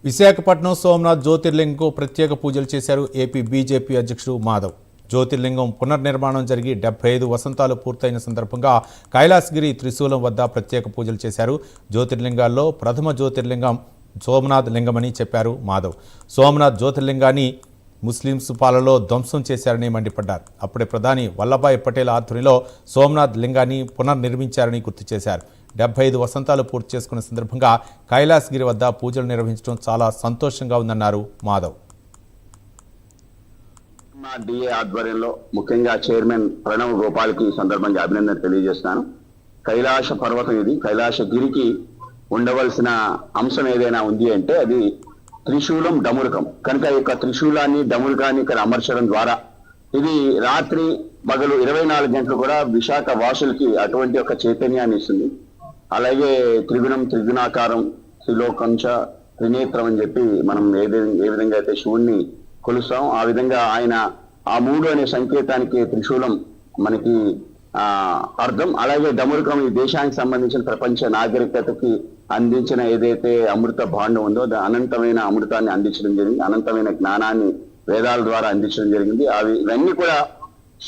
విశాఖపట్నం సోమనాథ్ జ్యోతిర్లింగంకు ప్రత్యేక పూజలు చేశారు ఏపీ బీజేపీ అధ్యక్షుడు మాధవ్. జ్యోతిర్లింగం పునర్నిర్మాణం జరిగి 75 వసంతాలు పూర్తయిన సందర్భంగా కైలాసగిరి త్రిశూలం వద్ద ప్రత్యేక పూజలు చేశారు. జ్యోతిర్లింగాల్లో ప్రథమ జ్యోతిర్లింగం సోమనాథ్ లింగమని చెప్పారు మాధవ్. సోమనాథ్ జ్యోతిర్లింగాన్ని ముస్లింస్ పాలలో ధ్వంసం చేశారని మండిపడ్డారు. అప్పుడే ప్రధాని వల్లభాయ్ పటేల్ ఆధ్వర్యంలో సోమనాథ్ లింగాన్ని పునర్నిర్మించారని గుర్తు చేశారు. 75 వసంతాలు పూర్తి చేసుకున్న సందర్భంగా కైలాసగిరి వద్ద పూజలు నిర్వహించడం చాలా సంతోషంగా ఉందన్నారు మాధవ్. మా డిఏ ఆధ్వర్యంలో ముఖ్యంగా చైర్మన్ ప్రణవ్ గోపాల్కి ఈ సందర్భంగా అభినందన తెలియజేస్తున్నాను. కైలాస పర్వతం ఇది. కైలాసగిరికి ఉండవలసిన అంశం ఏదైనా ఉంది అంటే అది త్రిశూలం డమురుకం. కనుక ఈ యొక్క త్రిశూలాన్ని డమురుకాన్ని ఇక్కడ అమర్చడం ద్వారా ఇది రాత్రి పగలు 24 గంటలు కూడా విశాఖ వాసులకి అటువంటి ఒక చైతన్యాన్ని ఇస్తుంది. అలాగే త్రిగుణం త్రిగుణాకారం త్రిలోకంచ త్రినేత్రం అని చెప్పి మనం ఏ విధంగా అయితే శివుణ్ణి కొలుస్తాం, ఆ విధంగా ఆయన ఆ 3 అనే సంకేతానికి త్రిశూలం మనకి అర్థం. అలాగే డమురుకం ఈ దేశానికి సంబంధించిన ప్రపంచ నాగరికతకి అందించిన ఏదైతే అమృత భాండం ఉందో అనంతమైన అమృతాన్ని అందించడం జరిగింది, అనంతమైన జ్ఞానాన్ని వేదాల ద్వారా అందించడం జరిగింది. ఇవన్నీ కూడా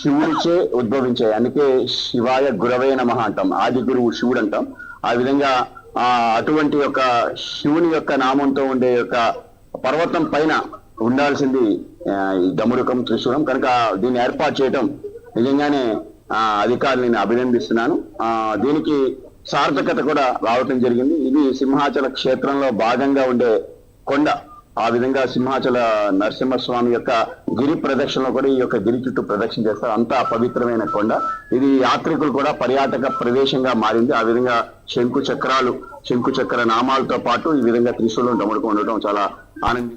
శివుడిచే ఉద్భవించాయి. అందుకే శివాయ గురవే నమః అంటాం, ఆది గురువు శివుడు అంటాం. ఆ విధంగా అటువంటి యొక్క శివుని యొక్క నామంతో ఉండే యొక్క పర్వతం పైన ఉండాల్సింది ఈ డమురుకం త్రిశూలం. కనుక దీన్ని ఏర్పాటు చేయటం నిజంగానే అధికారులను అభినందిస్తున్నాను. దీనికి సార్థకత కూడా రావటం జరిగింది. ఇది సింహాచల క్షేత్రంలో భాగంగా ఉండే కొండ. ఆ విధంగా సింహాచల నరసింహస్వామి యొక్క గిరి ప్రదక్షిణలో కూడా ఈ యొక్క గిరి చుట్టూ ప్రదక్షిణ చేస్తారు. అంతా పవిత్రమైన కొండ. ఇది యాత్రికులు కూడా పర్యాటక ప్రదేశంగా మారింది. ఆ విధంగా శంకు చక్ర నామాలతో పాటు ఈ విధంగా త్రిశూలం డమురుకం ఉండటం చాలా ఆనందం.